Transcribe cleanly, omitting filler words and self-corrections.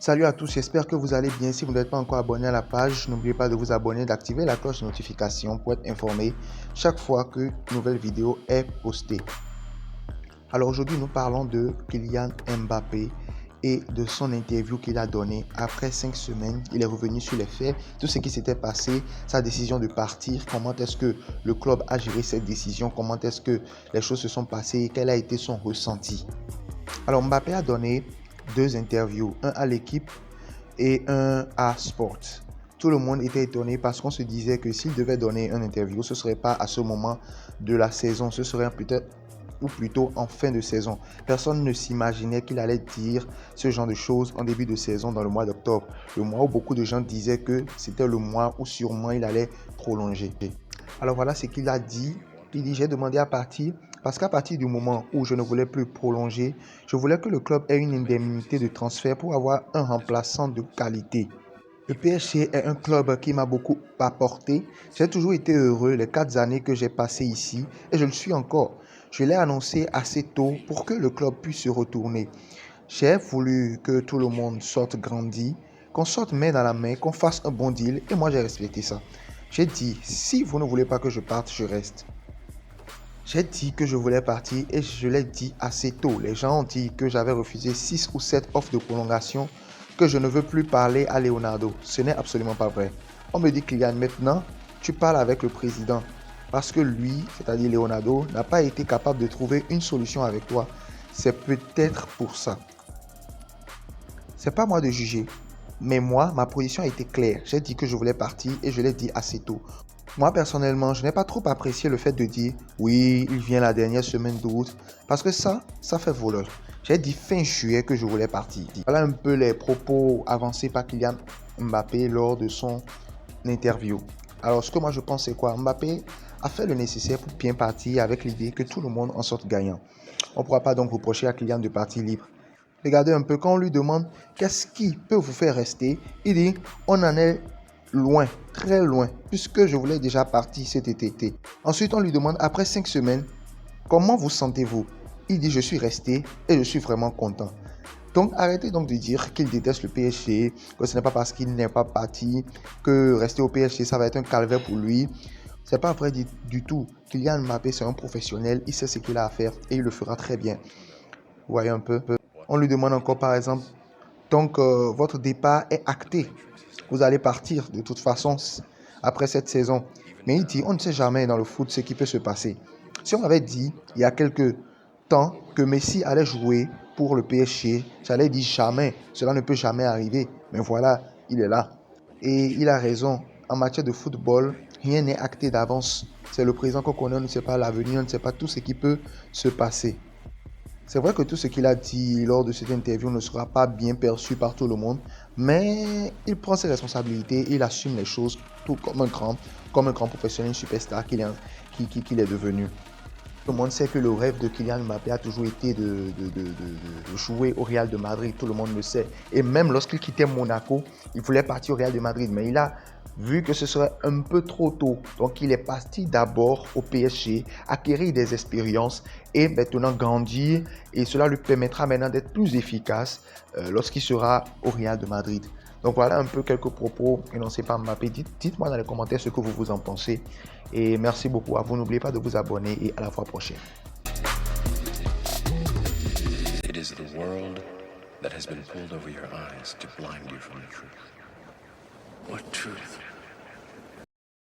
Salut à tous, j'espère que vous allez bien. Si vous n'êtes pas encore abonné à la page, n'oubliez pas de vous abonner, d'activer la cloche de notification pour être informé chaque fois qu'une nouvelle vidéo est postée. Alors aujourd'hui, nous parlons de Kylian Mbappé et de son interview qu'il a donnée après 5 semaines. Il est revenu sur les faits, tout ce qui s'était passé, sa décision de partir, comment est-ce que le club a géré cette décision, comment est-ce que les choses se sont passées, quel a été son ressenti. Alors Mbappé a donné 2 interviews, un à l'équipe et un à Sport. Tout le monde était étonné parce qu'on se disait que s'il devait donner une interview, ce ne serait pas à ce moment de la saison, ce serait peut-être ou plutôt en fin de saison. Personne ne s'imaginait qu'il allait dire ce genre de choses en début de saison dans le mois d'octobre. Le mois où beaucoup de gens disaient que c'était le mois où sûrement il allait prolonger. Alors voilà ce qu'il a dit. Il dit, j'ai demandé à partir parce qu'à partir du moment où je ne voulais plus prolonger, je voulais que le club ait une indemnité de transfert pour avoir un remplaçant de qualité. Le PSG est un club qui m'a beaucoup apporté. J'ai toujours été heureux les 4 années que j'ai passées ici et je le suis encore. Je l'ai annoncé assez tôt pour que le club puisse se retourner. J'ai voulu que tout le monde sorte grandi, qu'on sorte main dans la main, qu'on fasse un bon deal et moi j'ai respecté ça. J'ai dit, si vous ne voulez pas que je parte, je reste. J'ai dit que je voulais partir et je l'ai dit assez tôt. Les gens ont dit que j'avais refusé 6 ou 7 offres de prolongation, que je ne veux plus parler à Leonardo. Ce n'est absolument pas vrai. On me dit, Kylian, maintenant, tu parles avec le président. Parce que lui, c'est-à-dire Leonardo, n'a pas été capable de trouver une solution avec toi. C'est peut-être pour ça. C'est pas moi de juger. Mais moi, ma position a été claire. J'ai dit que je voulais partir et je l'ai dit assez tôt. Moi, personnellement, je n'ai pas trop apprécié le fait de dire « Oui, il vient la dernière semaine d'août » parce que ça fait voleur. J'ai dit fin juillet que je voulais partir. Voilà un peu les propos avancés par Kylian Mbappé lors de son interview. Alors, ce que moi je pense, c'est quoi? Mbappé a fait le nécessaire pour bien partir avec l'idée que tout le monde en sorte gagnant. On ne pourra pas donc reprocher à Kylian de partir libre. Regardez un peu, quand on lui demande qu'est-ce qui peut vous faire rester, il dit on en est loin, très loin, puisque je voulais déjà partir cet été. Ensuite, on lui demande après 5 semaines, comment vous sentez-vous? Il dit je suis resté et je suis vraiment content. Donc arrêtez donc de dire qu'il déteste le PSG, que ce n'est pas parce qu'il n'est pas parti que rester au PSG ça va être un calvaire pour lui. C'est pas vrai du tout. Kylian Mbappé c'est un professionnel, il sait ce qu'il a à faire et il le fera très bien. Vous voyez un peu. On lui demande encore par exemple, donc votre départ est acté. Vous allez partir de toute façon après cette saison. Mais il dit, on ne sait jamais dans le foot ce qui peut se passer. Si on m'avait dit il y a quelques temps que Messi allait jouer pour le PSG, j'allais dire jamais, cela ne peut jamais arriver. Mais voilà, il est là. Et il a raison, en matière de football, rien n'est acté d'avance. C'est le présent qu'on connaît, on ne sait pas l'avenir, on ne sait pas tout ce qui peut se passer. C'est vrai que tout ce qu'il a dit lors de cette interview ne sera pas bien perçu par tout le monde, mais il prend ses responsabilités, il assume les choses tout comme un grand professionnel, superstar qu'il est devenu. Tout le monde sait que le rêve de Kylian Mbappé a toujours été de jouer au Real de Madrid, tout le monde le sait. Et même lorsqu'il quittait Monaco, il voulait partir au Real de Madrid, mais il a vu que ce serait un peu trop tôt. Donc il est parti d'abord au PSG, acquérir des expériences et maintenant grandir. Et cela lui permettra maintenant d'être plus efficace lorsqu'il sera au Real de Madrid. Donc voilà un peu quelques propos énoncés par Mbappé. Dites-moi dans les commentaires ce que vous en pensez. Et merci beaucoup à vous. N'oubliez pas de vous abonner et à la fois prochaine. It is the world that has been pulled over your eyes to blind you from the truth. What truth?